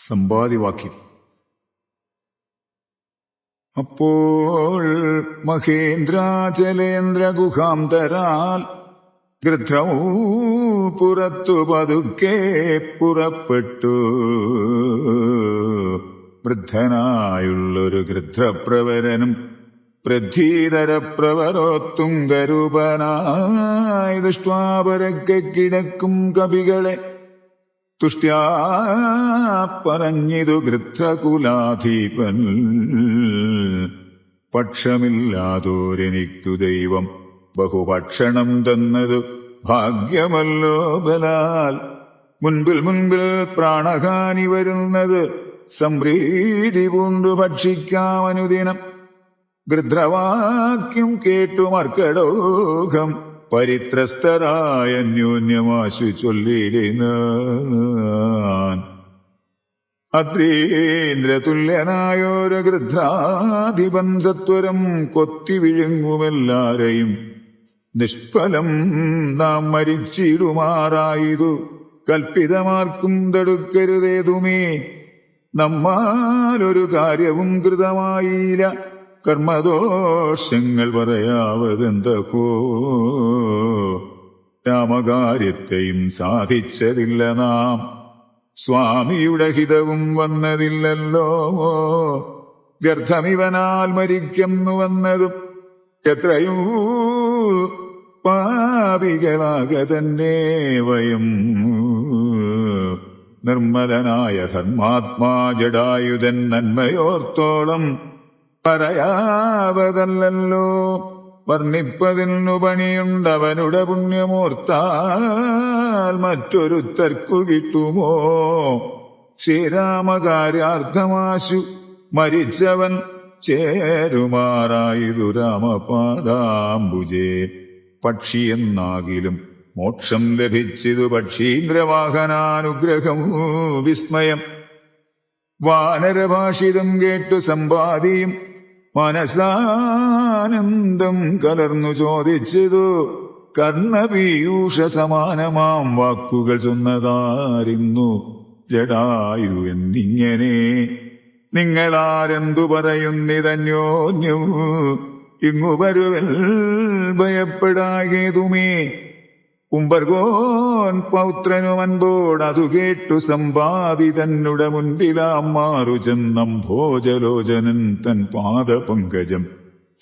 സമ്പാദിവാക്യം. അപ്പോൾ മഹേന്ദ്രാചലേന്ദ്ര ഗുഹാന്തരാൽ ഗൃധ്രമൂ പുറത്തു പതുക്കെ പുറപ്പെട്ടു. വൃദ്ധനായുള്ളൊരു ഗൃധ്രപ്രവരനും പ്രഥീതരപ്രവരോത്തുംഗരൂപനായി ദൃഷ്ട്വാ പരക്കെ കിടക്കും കവികളെ തുഷ്ട്യാ പറഞ്ഞിതു ഗൃധ്രകുലാധീപൻ. പക്ഷമില്ലാതോരെനിക്കു ദൈവം ബഹുഭക്ഷണം തന്നതു ഭാഗ്യമല്ലോ ബലാൽ. മുൻപിൽ പ്രാണഹാനി വരുന്നത് സംപ്രീതി പൂണ്ടു ഭക്ഷിക്കാമനുദിനം. ഗൃധ്രവാക്യം കേട്ടു മർക്കടോകം പരിത്രസ്തരായ അന്യോന്യമാശു ചൊല്ലിരുന്നാൻ. അദ്രീന്ദ്രതുല്യനായോരു ഗൃധ്രാധിപൻ സത്വരം കൊത്തി വിഴുങ്ങുമെല്ലാരെയും. നിഷ്ഫലം നാം മരിച്ചിടുമാറായതു കൽപ്പിതമാർക്കും തടുക്കരുതേതുമേ. നമ്മാലൊരു കാര്യവും കൃതമായില്ല, കർമ്മദോഷങ്ങൾ പറയാവതെന്തോ. രാമകാര്യത്തെയും സാധിച്ചതില്ല നാം, സ്വാമിയുടെ ഹിതവും വന്നതില്ലല്ലോ. വ്യർത്ഥമിവനാൽ മരിക്കുന്നു വന്നതും എത്രയോ പാപികളാക തന്നെ വയം. നിർമ്മലനായ ധർമാത്മാ ജടായുധൻ നന്മയോർത്തോളം പറയാവതല്ലോ. വർണ്ണിപ്പതിനു പണിയുണ്ടവനുടെ പുണ്യമോർത്താൽ മറ്റൊരുത്തർക്കു കിട്ടുമോ. ശ്രീരാമകാര്യാർത്ഥമാശു മരിച്ചവൻ ചേരുമാറായതു രാമപാദാംബുജേ. പക്ഷിയെന്നാകിലും മോക്ഷം ലഭിച്ചിതു പക്ഷീന്ദ്രവാഹനാനുഗ്രഹം വിസ്മയം. വാനരഭാഷിതം കേട്ടു സമ്പാദിയും മനസാനന്ദം കലർന്നു ചോദിച്ചതു. കർണപീയൂഷ സമാനമാം വാക്കുകൾ ചൊന്നതാരിന്നു ജടായു എന്നിങ്ങനെ. നിങ്ങളാരെന്തു പറയുന്നിതന്യോന്യം ഇങ്ങു വരുവൽ ഭയപ്പെടാകേതുമേ. കുംഭർഗോൻ പൗത്രനും അൻപോടതു കേട്ടു സമ്പാദി തന്നുടെ മുൻപിലാം മാറു ചെന്നം ഭോജലോചനൻ തൻ പാദപങ്കജം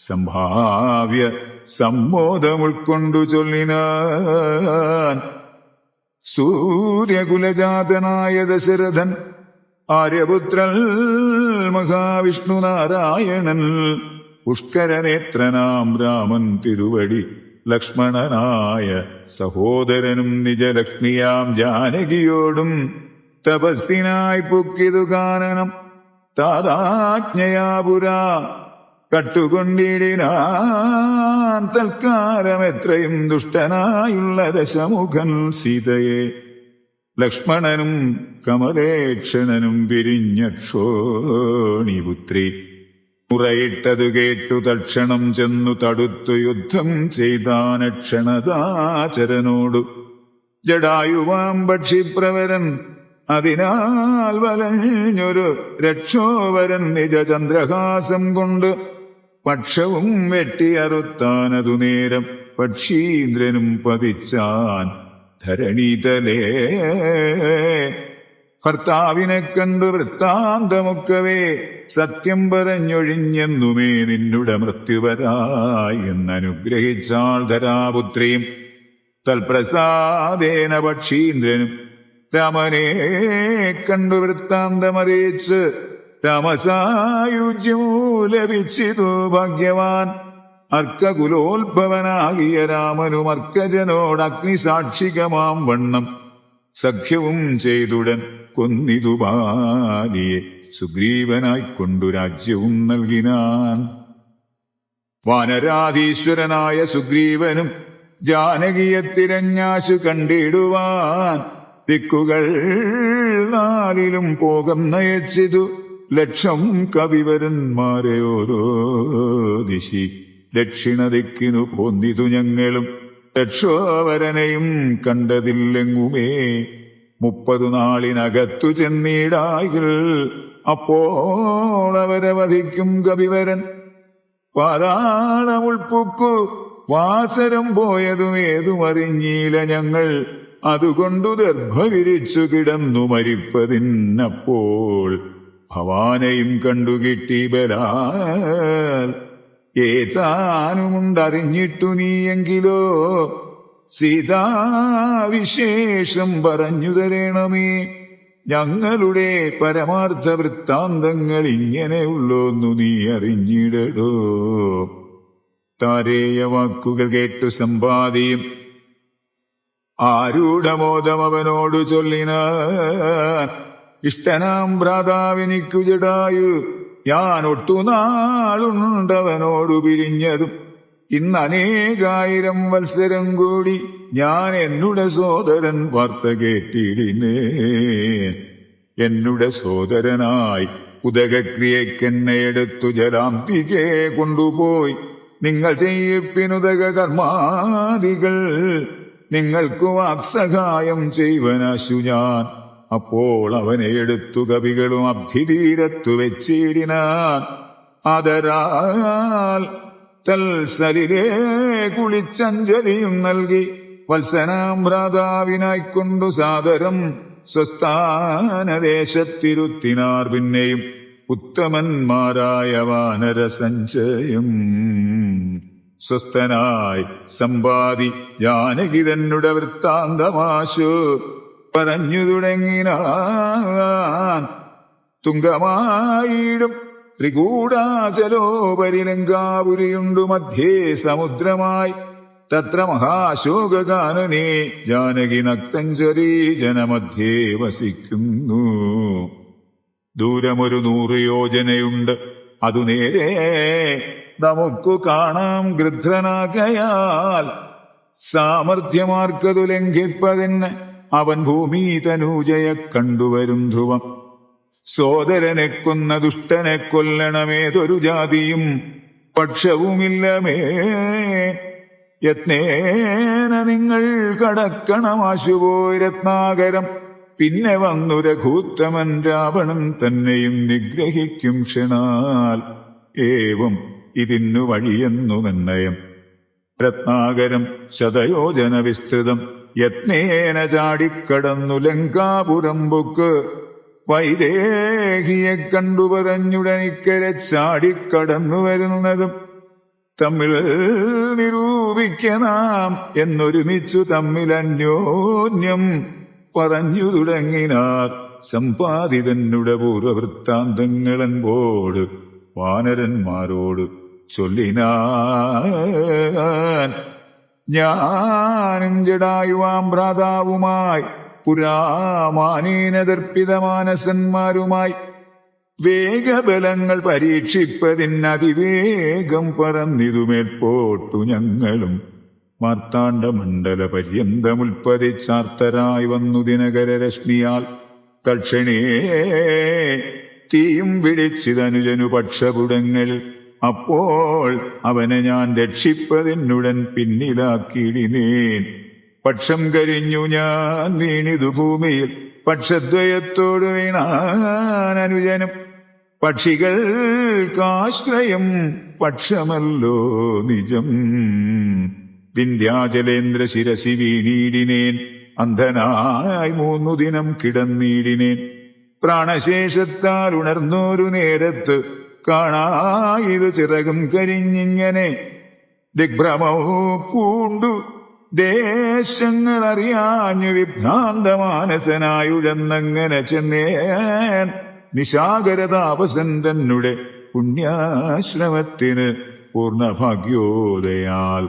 സംഭാവ്യ സമ്മോദമുൾക്കൊണ്ടു ചൊല്ലിനാൻ. സൂര്യകുലജാതനായ ദശരഥൻ ആര്യപുത്രൻ മഹാവിഷ്ണു നാരായണൻ പുഷ്കരനേത്രനാം രാമൻ തിരുവടി ലക്ഷ്മണനായ സഹോദരനും നിജലക്ഷ്മിയാം ജാനകിയോടും തപസ്സിനായി പൊക്കിതു കാനനം. താതാജ്ഞയാപുരാ കട്ടുകൊണ്ടിടിനാൻ തൽക്കാലം എത്രയും ദുഷ്ടനായുള്ള ദശമുഖൻ സീതയെ. ലക്ഷ്മണനും കമലേക്ഷണനും പിരിഞ്ഞക്ഷോണിപുത്രി മുറയിട്ടതു കേട്ടു തക്ഷണം ചെന്നു തടുത്തു യുദ്ധം ചെയ്താനക്ഷണദാചരനോടു. ജടായുവാം പക്ഷിപ്രവരൻ അതിനാൽ വലഞ്ഞൊരു രക്ഷോവരൻ നിജചന്ദ്രഹാസം കൊണ്ട് പക്ഷവും വെട്ടിയറുത്താനതു നേരം. പക്ഷീന്ദ്രനും പതിച്ചാൻ ധരണീതലേ. ഭർത്താവിനെ കണ്ടു വൃത്താന്തമൊക്കവേ സത്യം പറഞ്ഞൊഴിഞ്ഞെന്നുമേ നിന്നുടെ മൃത്യുവരായി എന്നനുഗ്രഹിച്ചാൾ ധരാപുത്രിയും. തൽപ്രസാദേന പക്ഷീന്ദ്രനും രാമനെ കണ്ടു വൃത്താന്തമറിയിച്ച് രാമസായുജ്യമൂ ലഭിച്ചിതു ഭാഗ്യവാൻ. അർക്കകുലോത്ഭവനാകിയ രാമനും അർക്കജനോട് അഗ്നിസാക്ഷികമാം വണ്ണം സഖ്യവും ചെയ്തുടൻ കൊന്നിതു ബാലിയെ. സുഗ്രീവനായിക്കൊണ്ടു രാജ്യവും നൽകിനാൻ. വാനരാധീശ്വരനായ സുഗ്രീവനും ജാനകിയെ തിരഞ്ഞാശു കണ്ടിടുവാൻ ദിക്കുകൾ നാലിലും പോകം നയിച്ചിതു. ലക്ഷം കവിവരന്മാരെ ഓരോ ദിശി ദക്ഷിണ ദിക്കിനു പോന്നിതു ഞങ്ങളും. രക്ഷോവരനെയും കണ്ടതില്ലെങ്ങുമേ. 30 നാളിനകത്തു ചെന്നിടായിൽ അപ്പോൾ അവരെ വധിക്കും കപിവരൻ. പാതാളമുൾപ്പുക്കു വാസരം പോയതും ഏതുമറിഞ്ഞീല ഞങ്ങൾ, അതുകൊണ്ടു ദർഭ വിരിച്ചു കിടന്നു മരിപ്പതിന്നപ്പോൾ ഭവാനെയും കണ്ടുകിട്ടി ബലാൽ. ഏതാനുമുണ്ടറിഞ്ഞിട്ടു നീയെങ്കിലോ സീതാവിശേഷം പറഞ്ഞു തരണമേ. ഞങ്ങളുടെ പരമാർത്ഥ വൃത്താന്തങ്ങൾ ഇങ്ങനെയുള്ളോന്നു നീ അറിഞ്ഞിടടോ. താരേയ വാക്കുകൾ കേട്ടു സമ്പാദിയും ആരൂഢമോദം അവനോടു ചൊല്ലിനാൻ. ഇഷ്ടനാം ഭ്രാതാവിനിക്കു ജടായു, ഞാൻ ഒട്ടുനാളുണ്ടവനോടു പിരിഞ്ഞതും. ഇന്നനേകായിരം വത്സരം കൂടി ഞാൻ എന്നുടെ സോദരൻ വാർത്ത കേട്ടിടിനേ. എന്നുടെ സോദരനായി ഉദകക്രിയക്കെന്നെയെടുത്തു ജലാന്തികെ കൊണ്ടുപോയി നിങ്ങൾ ചെയ്യിപ്പിനുദക കർമാദികൾ. നിങ്ങൾക്കു വാക്സഹായം ചെയ്വനാശു ഞാൻ. അപ്പോൾ അവനെ എടുത്തു കവികളും അബ്ധിതീരത്തു വെച്ചിടിനാൻ. ആദരാൽ തൽസലിലേ കുളിച്ചഞ്ജലിയും നൽകി വത്സനാം ഭ്രാതാവിനായിക്കൊണ്ടു സാദരം സ്വസ്ഥാനദേശത്തിരുത്തിനാർ. പിന്നെയും ഉത്തമന്മാരായ വാനരസഞ്ചയം. സ്വസ്ഥനായി സമ്പാദി ജാനകി തന്നുടെ വൃത്താന്തമാശു പറഞ്ഞു തുടങ്ങിനാൻ. തുങ്കമായിടും ത്രികൂടാചലോപരി ലങ്കാപുരിയുണ്ടു മധ്യേ സമുദ്രമായി. തത്ര മഹാശോകാനനെ ജാനകി നക്തഞ്ചരീ ജനമധ്യേ വസിക്കുന്നു. ദൂരമൊരു 100 യോജനയുണ്ട്, അതു നേരെ നമുക്കു കാണാം ഗൃധ്രനാകയാൽ. സാമർഥ്യമാർക്കതു ലംഘിപ്പതിന് അവൻ ഭൂമി തനൂജയെ കണ്ടുവരും ധ്രുവം. സോദരനെ കൊന്ന ദുഷ്ടനെ കൊല്ലണമേതൊരു ജാതിയും പക്ഷവുമില്ലമേ. യത്നേന നിങ്ങൾ കടക്കണമാശുപോയി രത്നാകരം. പിന്നെ വന്നു രഘൂത്തമൻ രാവണൻ തന്നെയും നിഗ്രഹിക്കും ക്ഷണാൽ. ഏവം ഇതിന്നു വഴിയെന്നു നിർണയം. രത്നാകരം ശതയോജന വിസ്തൃതം യത്നേന ചാടിക്കടന്നു ലങ്കാപുരം ബുക്ക്. വൈദേഹിയെ കണ്ടു പറഞ്ഞുടനിക്കരെ ചാടിക്കടന്നു വരുന്നതും തമ്മിൽ നിരൂപിക്കണം എന്നൊരുമിച്ചു തമ്മിൽ അന്യോന്യം പറഞ്ഞു തുടങ്ങിനാർ. സമ്പാദിതന്നുടെ പൂർവവൃത്താന്തങ്ങളൻപോട് വാനരന്മാരോട് ചൊല്ലിനാൻ. ഞാനും ജടായുവാം ഭ്രാതാവുമായി പുരാമാനേനദർപ്പിതമാനസന്മാരുമായി വേഗബലങ്ങൾ പരീക്ഷിപ്പതിനതിവേഗം പറന്നിതുമേൽപോട്ടു ഞങ്ങളും. മാർത്താണ്ഡമണ്ഡല പര്യന്തമുൽപ്പതിച്ചാർത്തരായി വന്നു ദിനകരരശ്മിയാൽ. തൽക്ഷണേ തീയും പിടിച്ചിതനുജനു പക്ഷപുടങ്ങളിൽ. അപ്പോൾ അവനെ ഞാൻ രക്ഷിപ്പതിനുടൻ പിന്നിലാക്കിയിടിനേൻ. പക്ഷം കരിഞ്ഞു ഞാൻ വീണിതു ഭൂമിയിൽ. പക്ഷദ്വയത്തോടു വീണാൻ അനുജനും. പക്ഷികൾക്കാശ്രയം പക്ഷമല്ലോ നിജം. വിന്ധ്യാചലേന്ദ്ര ശിരസി വീണീടിനേൻ. അന്ധനായി 3 ദിനം കിടന്നീടിനേൻ. പ്രാണശേഷത്താൽ ഉണർന്നോരു നേരത്ത് കാണായിതു ചിറകും കരിഞ്ഞിങ്ങനെ. ദിഗ്ഭ്രമവും പൂണ്ടു ദേശങ്ങളറിയാഞ്ഞു വിഭ്രാന്തമാനസനായുഴന്നങ്ങനെ ചെന്നേൻ. നിശാകരതാപസൻ തന്നെ പുണ്യാശ്രമത്തിന് പൂർണ്ണഭാഗ്യോദയാൽ.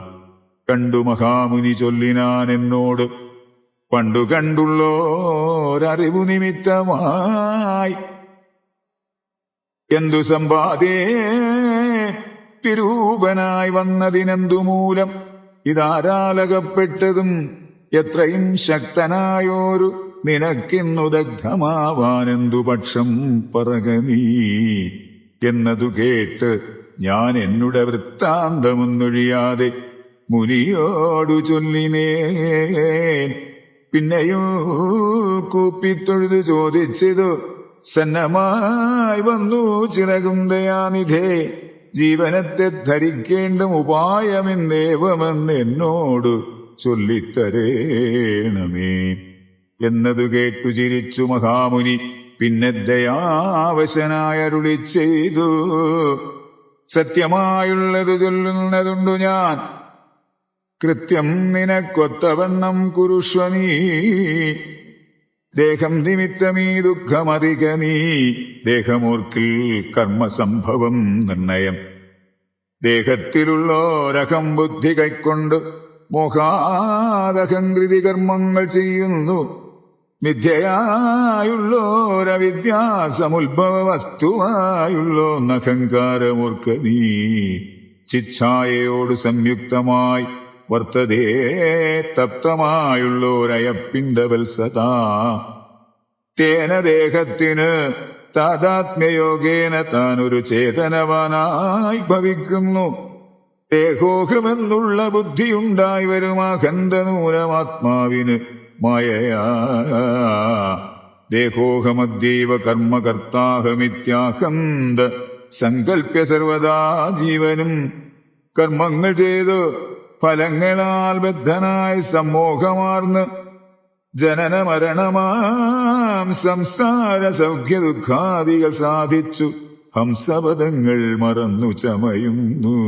കണ്ടു മഹാമുനി ചൊല്ലിനാൻ എന്നോട്, പണ്ടു കണ്ടുള്ളോരറിവു നിമിത്തമായി. എന്തു സമ്പാദേ തിരൂപനായി വന്നതിനെന്തു മൂലം. ഇതാരാലകപ്പെട്ടതും എത്രയും ശക്തനായോരു നിനക്കിന്നു ദഗ്ധമാവാനെന്തു പക്ഷം പറക നീ. എന്നതു കേട്ട് ഞാൻ എന്നുടെ വൃത്താന്തമൊന്നൊഴിയാതെ മുനിയോടു ചൊല്ലിനേൻ. പിന്നെയും കൂപ്പിത്തൊഴുതു ചോദിച്ചതു, സന്നമായി വന്നു ചിറകും ദയാനിധേ, ജീവനത്തെ ധരിക്കേണ്ടും ഉപായമെന്നേവമെന്ന് എന്നോട് ചൊല്ലിത്തരേണമേ എന്നതു കേട്ടു ചിരിച്ചു മഹാമുനി. പിന്നെ ദയാവശനായരുളി ചെയ്തു, സത്യമായുള്ളത് ചൊല്ലുന്നതുണ്ടു ഞാൻ, കൃത്യം നിനക്കൊത്തവണ്ണം കുരുഷ്വനീ. ദേഹം നിമിത്തമീ ദുഃഖമറിക നീ, ദേഹമോർക്കിൽ കർമ്മസംഭവം നിർണയം. ദേഹത്തിലുള്ളോരഹം ബുദ്ധി കൈക്കൊണ്ട് മോഹാദഹംകൃതി കർമ്മങ്ങൾ ചെയ്യുന്നു. മിഥ്യയായുള്ളോരവിദ്യാസമുത്ഭവ വസ്തുവായുള്ളോന്നഹങ്കാരമോർക്ക നീ. ചിച്ഛായയോട് സംയുക്തമായി വർത്തതേ തപ്തമായുള്ളോരയപ്പിണ്ടവത്സതാ. തേന ദേഹത്തിന് താദാത്മ്യയോഗേന താനൊരു ചേതനവാനായി ഭവിക്കുന്നു. ദേഹോഹമെന്നുള്ള ബുദ്ധിയുണ്ടായി വരും അഖണ്ഡനൂനമാത്മാവിന് മായയാ. ദേഹോഹമദ്യൈവ കർമ്മകർത്താഹമിത്യാഹന്ത സങ്കല്പ്യ സർവദാ ജീവനും. കർമ്മങ്ങൾ ചെയ്തു ഫലങ്ങളാൽ ബദ്ധനായി സമ്മോഹമാർന്ന് ജനനമരണമാം സംസാര സൗഖ്യ ദുഃഖാദികൾ സാധിച്ചു ഹംസപദങ്ങൾ മറന്നു ചമയുന്നു.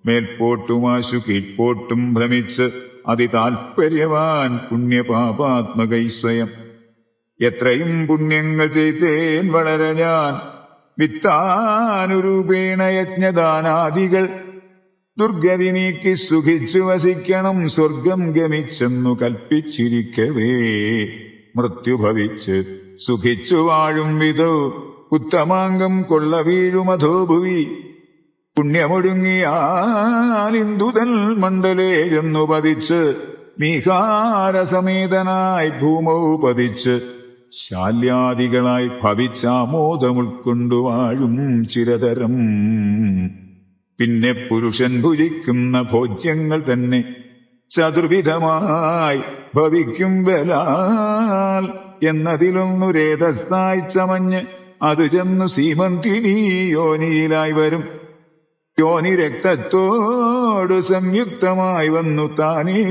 മേൽപോട്ടുമാശു കീഴ്പോട്ടും ഭ്രമിച്ച് അതിതാൽപര്യവാൻ പുണ്യപാപാത്മകൈ സ്വയം. എത്രയും പുണ്യങ്ങൾ ചെയ്തേൻ വളരെ ഞാൻ, വിത്താനുരൂപേണ യജ്ഞദാനാദികൾ. ദുർഗതി നീക്കി സുഖിച്ചു വസിക്കണം സ്വർഗം ഗമിച്ചെന്നു കൽപ്പിച്ചിരിക്കവേ, മൃത്യുഭവിച്ച് സുഖിച്ചു വാഴും വിധോ ഉത്തമാംഗം കൊള്ള വീഴുമധോഭുവി. പുണ്യമൊടുങ്ങിയാലിന്ദുതൽ മണ്ഡലേ എന്നു പതിച്ച് നീഹാരസമേതനായി ഭൂമൗ പതിച്ച് ശാല്യാദികളായി ഭവിച്ചാമോദമുൾക്കൊണ്ടു വാഴും ചിരതരം. പിന്നെ പുരുഷൻ ഭുജിക്കുന്ന ഭോജ്യങ്ങൾ തന്നെ ചതുർവിധമായി ഭവിക്കും ബലാൽ എന്നതിലൊന്നു രേതസ്സായി ചമഞ്ഞ് അത് ചെന്നു സീമന്തിനി യോനിയിലായി വരും. യോനി രക്തത്തോട് സംയുക്തമായി വന്നു താനേ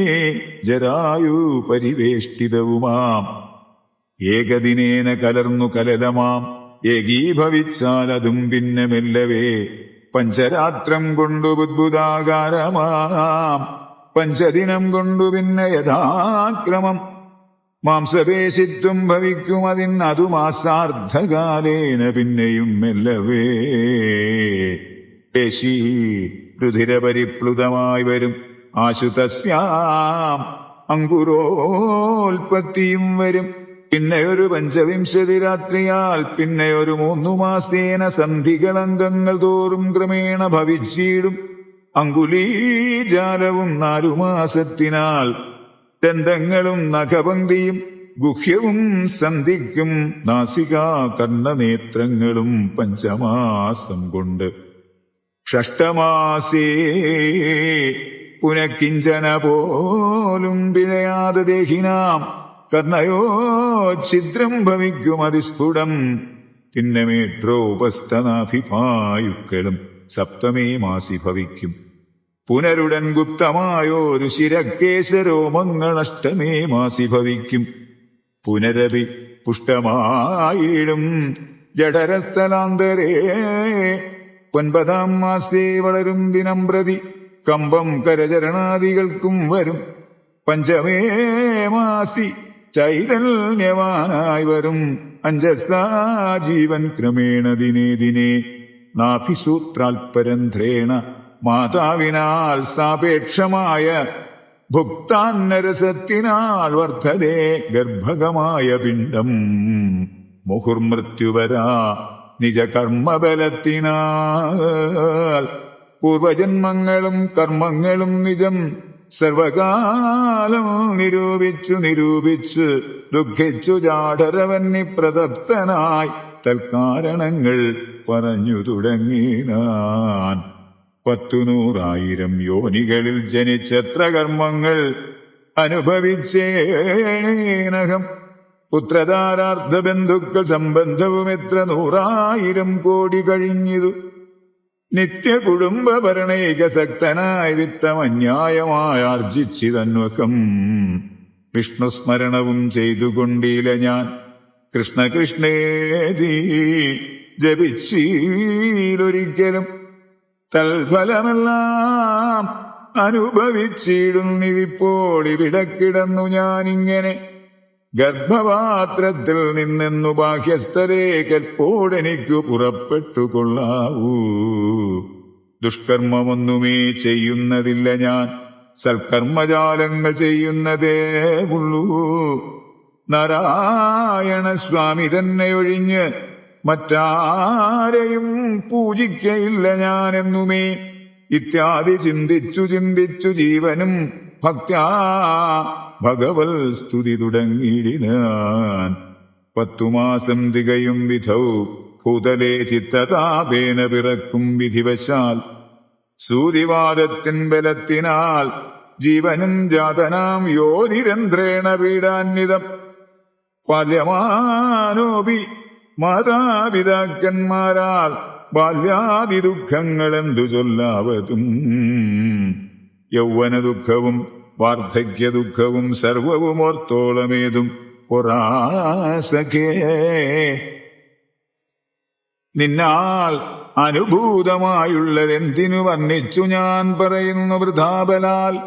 ജരായു പരിവേഷ്ടിതവുമാം. ഏകദിനേന കലർന്നു കലലമാം ഏകീഭവിച്ചാൽ അതും പിന്നെ മെല്ലവേ പഞ്ചരാത്രം കൊണ്ടു ബുദ്ബുദാകാരമാം. പഞ്ചദിനം കൊണ്ടു പിന്നെ യഥാക്രമം മാംസപേശിത്വം ഭവിക്കും. അതിനതു മാസാർദ്ധകാലേന പിന്നെയും മെല്ലവേ പേശി രുധിരപരിപ്ലുതമായി വരും. ആശുതസ്യാം അങ്കുരോൽപത്തിയും വരും. പിന്നെയൊരു 5 രാത്രിയാൽ പിന്നെയൊരു 3 മാസേന സന്ധികളംഗങ്ങൾ തോറും ക്രമേണ ഭവിച്ചിടും. അങ്കുലീജാലവും 4 മാസത്തിനാൽ ദന്തങ്ങളും നഖപങ്ക്തിയും ഗുഹ്യവും സന്ധിക്കും. നാസികാ കർണനേത്രങ്ങളും 5 മാസം കൊണ്ട്. ഷഷ്ടമാസേ പുനഃകിഞ്ചന പോലും പിഴയാതെ ദേഹിനാം കർണയോ ഛിദ്രം ഭവിക്കും അതിസ്ഫുടം. പിന്നെ മേട്രോപസ്ഥനാഭിപായുക്കളും 7 മാസി ഭവിക്കും. പുനരുടൻ ഗുപ്തമായോരു ശിരക്കേശരോമങ്ങൾ 8 മാസി ഭവിക്കും. പുനരപി പുഷ്ടമായിടും ജഠരസ്ഥലാന്തരേ 9 മാസേ വളരും ദിനം പ്രതി. കമ്പം കരചരണാദികൾക്കും വരും. 5 മാസി ചൈതന്യവാനായി വരും. അഞ്ജസാ ജീവൻ ക്രമേണ ദിനേ ദിനേ നാഭിസൂത്രാൽപരന്ധ്രേണ മാതാവിനാൽ സാപേക്ഷമായ ഭുക്താന്നരസത്തിനാൽ വർദ്ധതേ ഗർഭകമായ പിണ്ഡം. മുഹുർമൃത്യുവരാ നിജകർമ്മബലത്തിനാൽ പൂർവജന്മങ്ങളും കർമ്മങ്ങളും നിജം സർവകാലം നിരൂപിച്ചു ദുഃഖിച്ചു ജാഠരവന്നി പ്രതപ്തനായി തൽക്കാരണങ്ങൾ പറഞ്ഞു തുടങ്ങിനാൻ. 100,000 യോനികളിൽ ജനിച്ചെത്ര കർമ്മങ്ങൾ അനുഭവിച്ചേനകം. പുത്രധാരാർത്ഥ ബന്ധുക്കൾ സംബന്ധവും എത്ര 100,000 കോടി കഴിഞ്ഞിതു. നിത്യ കുടുംബ ഭരണൈകസക്തനായി വിത്തമന്യായമായി ആർജിച്ചിതന്വകം. വിഷ്ണുസ്മരണവും ചെയ്തുകൊണ്ടില്ല ഞാൻ, കൃഷ്ണ കൃഷ്ണേതി ജപിച്ചീലൊരിക്കലും. തൽഫലമെല്ലാം അനുഭവിച്ചിടുന്നിതിപ്പോൾ ഇവിടെ കിടന്നു ഞാനിങ്ങനെ. ഗർഭപാത്രത്തിൽ നിന്നെന്നു ബാഹ്യസ്ഥരേക്കെപ്പോഴെനിക്കു പുറപ്പെട്ടുകൊള്ളാവൂ. ദുഷ്കർമ്മമൊന്നുമേ ചെയ്യുന്നതില്ല ഞാൻ, സൽക്കർമ്മജാലങ്ങൾ ചെയ്യുന്നതേ ഉള്ളൂ. നാരായണ സ്വാമി തന്നെ ഒഴിഞ്ഞ് മറ്റാരെയും പൂജിക്കയില്ല ഞാനെന്നുമേ. ഇത്യാദി ചിന്തിച്ചു ചിന്തിച്ചു ജീവനും ഭക്ത്യാ ഭഗവൽ സ്തുതി തുടങ്ങിയിടിനാൻ. 10 മാസം തികയും വിധൗ ഭൂതലേ ചിത്തതാപേന പിറക്കും വിധിവശാൽ. സൂതിവാദത്തിൻ ബലത്തിനാൽ ജീവനും ജാതനാം യോനിരന്ത്രേണ പീഡാന്വിതം. ബാല്യമാനോപി മാതാപിതാക്കന്മാരാൽ ബാല്യാദി ദുഃഖങ്ങളെന്തു ചൊല്ലാവതും. യൗവന ദുഃഖവും വാർദ്ധക്യ ദുഃഖവും സർവവും ഓർത്തോളമേതും പൊറാസഖേ. നിന്നാൽ അനുഭൂതമായുള്ളതെന്തിനു വർണ്ണിച്ചു ഞാൻ പറയുന്നു വൃഥാബലാൽ.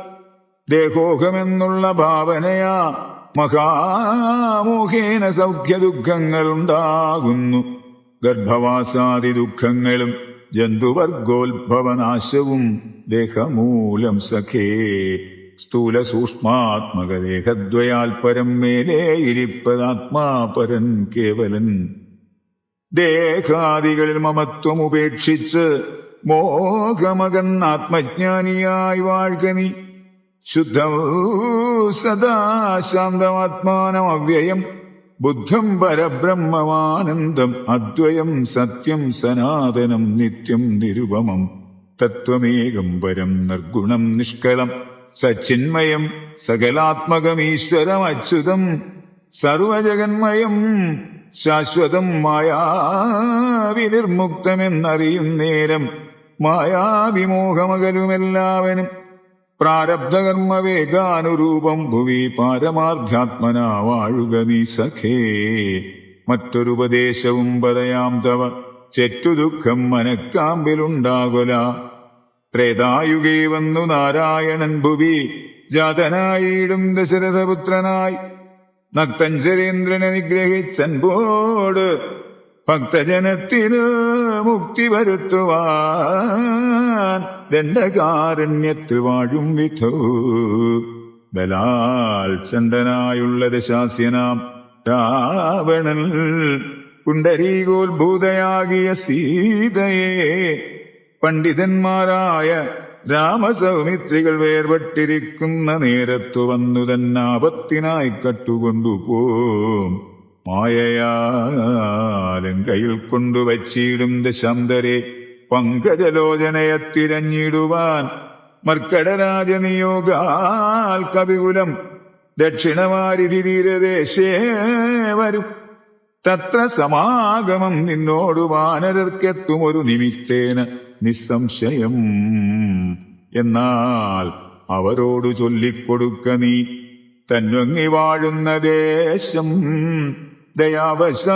ദേഹോഹമെന്നുള്ള ഭാവനയാ മഹാമോഹേന സൗഖ്യ ദുഃഖങ്ങളുണ്ടാകുന്നു. ഗർഭവാസാദി ദുഃഖങ്ങളും ജന്തുവർഗോത്ഭവനാശവും ദേഹമൂലം സഖേ. സ്ഥൂല സൂക്ഷ്മാത്മകദേഹദ്വയാൽ പരം മേലേ ഇരിപ്പതാത്മാപരൻ കേവലൻ. ദേഹാദികളിൽ മമത്വം ഉപേക്ഷിച്ച് മോഹമകന്നാത്മജ്ഞാനിയായി വാഴ്ക നീ. ശുദ്ധം സദാ ശാന്തമാത്മാനം അവ്യയം ബുദ്ധം പരബ്രഹ്മമാനന്ദം അദ്വയം സത്യം സനാതനം നിത്യം നിരുപമം. തത്വമേകം പരം നിർഗുണം നിഷ്കളം സച്ചിന്മയം സകലാത്മകമീശ്വരം അച്യുതം. സർവജഗന്മയം ശാശ്വതം മായാവിനിർമുക്തമെന്നറിയും നേരം മായാവിമോഹമകലുമെല്ലാവനും. പ്രാരബ്ധകർമ്മവേഗാനുരൂപം ഭുവി പാരമാർദ്ധ്യാത്മനാ വാഴുക നീ സഖേ. മറ്റൊരുപദേശവും പറയാം തവ, ചെറ്റുദുഃഖം മനക്കാമ്പിലുണ്ടാകൊല. ത്രേതായുഗേ വന്നു നാരായണൻ ഭുവി ജാതനായിടും ദശരഥപുത്രനായി. നക്തഞ്ചരേന്ദ്രനെ നിഗ്രഹിച്ചൻപോട് ഭക്തജനത്തിനു മുക്തി വരുത്തുവാൻ ദണ്ഡകാരണ്യത്തിൽ വാഴും വിധോ. ബലാൽ ചണ്ഡനായുള്ള ദശാസ്യനാം രാവണൻ പുണ്ടരീകോത്ഭൂതയാകിയ സീതയെ പണ്ഡിതന്മാരായ രാമസൗമിത്രികൾ വേർപെട്ടിരിക്കുന്ന നേരത്തു വന്നു തന്നാപത്തിനായി കട്ടുകൊണ്ടുപോം. മായയാലങ്കയിൽ കൊണ്ടുവച്ചിടും ദശാന്തരെ പങ്കജലോചനയെ തിരഞ്ഞിടുവാൻ. മർക്കടരാജനിയോഗാൽ കവികുലം ദക്ഷിണവാരിധി തീരദേശേ വരും. തത്ര സമാഗമം നിന്നോടു വാനരർക്കെത്തും ഒരു നിമിത്തേന നിസ്സംശയം. എന്നാൽ അവരോടു ചൊല്ലിക്കൊടുക്ക നീ തന്വങ്ങി വാഴുന്ന ദേശം ദയാവശാൽ.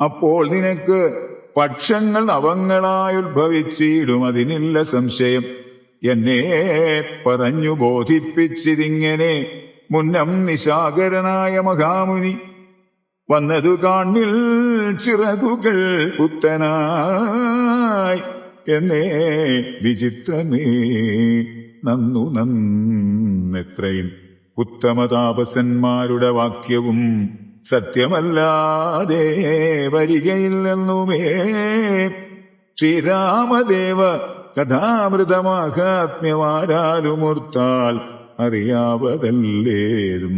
അപ്പോൾ നിനക്ക് പക്ഷങ്ങൾ അവങ്ങളായുദ്ഭവിച്ചിടും, അതിനില്ല സംശയം. എന്നെ പറഞ്ഞു ബോധിപ്പിച്ചിതിങ്ങനെ മുന്നം നിശാകരനായ മഹാമുനി. വന്നതു കാണിൽ ചിറകുകൾ പുത്തനായി എന്നേ വിചിത്രമേ. നന്നു നന്നെത്രയും ഉത്തമതാപസന്മാരുടെ വാക്യവും സത്യമല്ലാതെ വരികയില്ലെന്നുമേ. ശ്രീരാമദേവ കഥാമൃതമാഹാത്മ്യമാരാലുമൂർത്താൽ അറിയാവതല്ലേതും.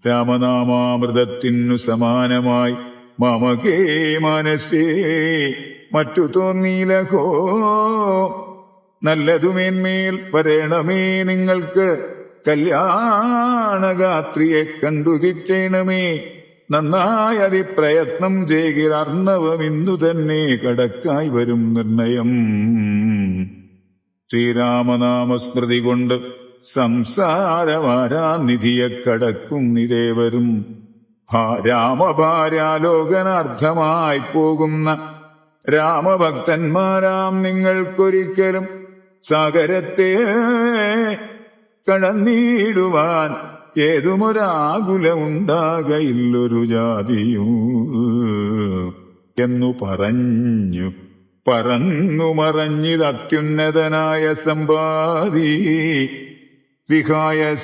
രാമനാമാമൃതത്തിനു സമാനമായി മമകേ മനസ്സേ മറ്റു തോന്നീലഹോ. നല്ലതുമേന്മേൽ വരേണമേ നിങ്ങൾക്ക് കല്യാണഗാത്രിയെ കണ്ടുകിട്ടേണമേ. നന്നായി അതിപ്രയത്നം ചെയ്കിൽ അർണവമിന്നു തന്നെ കടക്കായി വരും നിർണയം. ശ്രീരാമനാമസ്മൃതി കൊണ്ട് സംസാരവാരാനിധിയെ കടക്കും നിദേവരും. രാമഭാര്യാലോകനാർത്ഥമായി പോകുന്ന രാമഭക്തന്മാരാം നിങ്ങൾക്കൊരിക്കലും സാഗരത്തെ കടന്നിടുവാൻ ഏതുമൊരാകുലമുണ്ടാകയില്ലൊരു ജാതിയും എന്നു പറന്നു മറഞ്ഞിതത്യുന്നതനായ സമ്പാദി വിഹായ